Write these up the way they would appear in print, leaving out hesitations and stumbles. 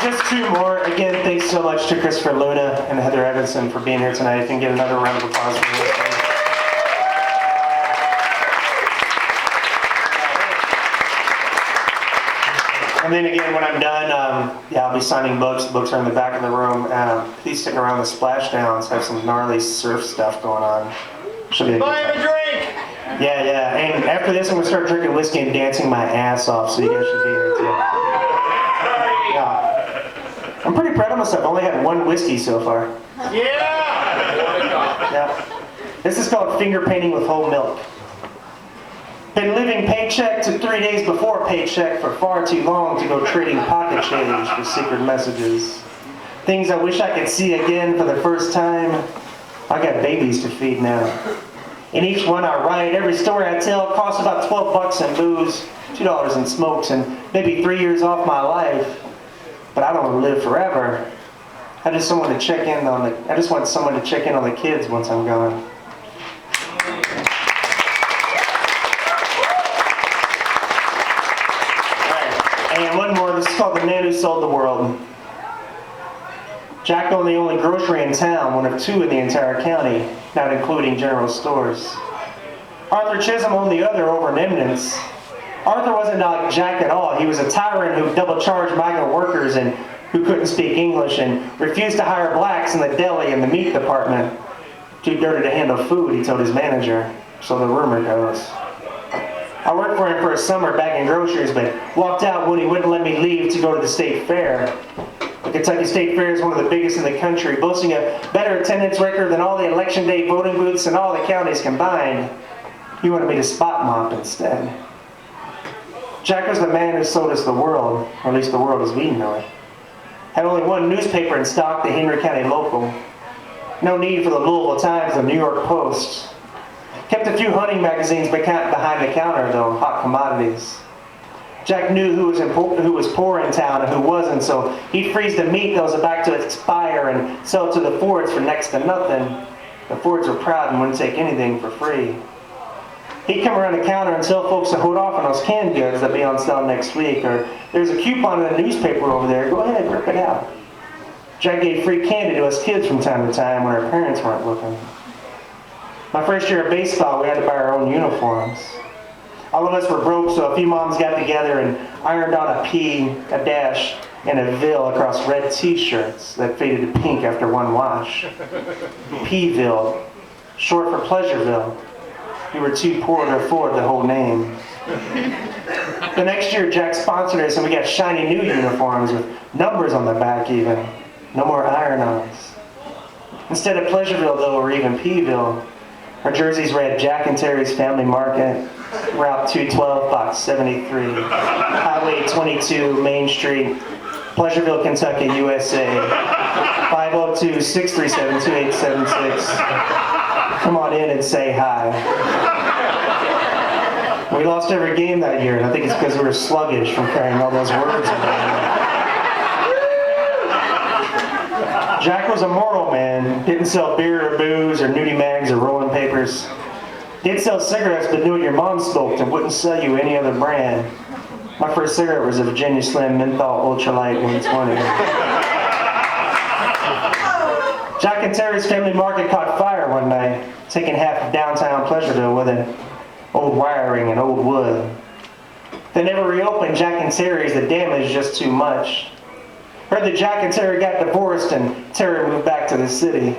just two more. Again, thanks so much to Christopher Luna and Heather Evanson for being here tonight. And get another round of applause for this. And then again, when I'm done, I'll be signing books. The books are in the back of the room. Please stick around the Splashdowns. Have some gnarly surf stuff going on. Should be a good Buy him a drink! Yeah. And after this, I'm going to start drinking whiskey and dancing my ass off, so you guys should be here too. Yeah. I'm pretty proud of myself. I only had one whiskey so far. Yeah. This is called finger painting with whole milk. Been living paycheck to 3 days before paycheck for far too long to go trading pocket change for secret messages. Things I wish I could see again for the first time. I got babies to feed now. In each one I write, every story I tell costs about $12 in booze, $2 in smokes, and maybe 3 years off my life. But I don't want to live forever. I just want someone to check in on the kids once I'm gone. And one more, this is called The Man Who Sold the World. Jack owned the only grocery in town, one of two in the entire county, not including general stores. Arthur Chisholm owned the other over in Eminence. Arthur wasn't like Jack at all. He was a tyrant who double-charged migrant workers and who couldn't speak English and refused to hire blacks in the deli and the meat department. Too dirty to handle food, he told his manager, so the rumor goes. I worked for him for a summer bagging groceries, but walked out when he wouldn't let me leave to go to the state fair. The Kentucky State Fair is one of the biggest in the country, boasting a better attendance record than all the election day voting booths in all the counties combined. He wanted me to spot mop instead. Jack was the man who sold us the world, or at least the world as we know it. Had only one newspaper in stock, the Henry County Local. No need for the Louisville Times or New York Post. Kept a few hunting magazines behind the counter, though, hot commodities. Jack knew who was poor in town and who wasn't, so he'd freeze the meat that was about to expire and sell it to the Fords for next to nothing. The Fords were proud and wouldn't take anything for free. He'd come around the counter and tell folks to hold off on those canned goods that'll be on sale next week, or there's a coupon in the newspaper over there, go ahead, rip it out. Jack gave free candy to us kids from time to time when our parents weren't looking. My first year of baseball, we had to buy our own uniforms. All of us were broke, so a few moms got together and ironed on a P, a dash, and a Ville across red t-shirts that faded to pink after one wash. P-Ville, short for Pleasureville. We were too poor to afford the whole name. The next year, Jack sponsored us and we got shiny new uniforms with numbers on the back even. No more iron-ons. Instead of Pleasureville, though, or even P-Ville, our jerseys read Jack and Terry's Family Market, Route 212, Box 73, Highway 22, Main Street, Pleasureville, Kentucky, USA, 502-637-2876. Come on in and say hi. We lost every game that year, and I think it's because we were sluggish from carrying all those words around. Jack was a moral man. Didn't sell beer or booze or nudie mags or rolling papers. Did sell cigarettes, but knew what your mom smoked and wouldn't sell you any other brand. My first cigarette was a Virginia Slim Menthol Ultralight 120. Jack and Terry's Family Market caught fire one night, taking half of downtown Pleasureville with it. Old wiring and old wood. They never reopened Jack and Terry's, the damage just too much. Heard that Jack and Terry got divorced and Terry moved back to the city.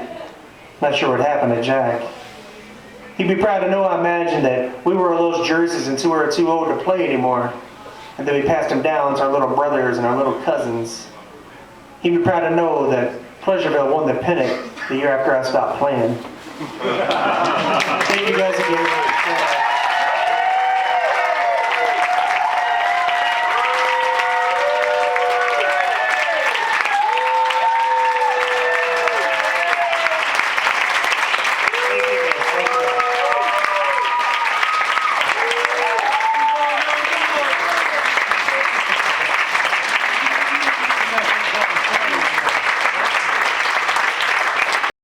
Not sure what happened to Jack. He'd be proud to know, I imagine, that we wore those jerseys until we were too old to play anymore. And then we passed them down to our little brothers and our little cousins. He'd be proud to know that Pleasureville won the pennant the year after I stopped playing.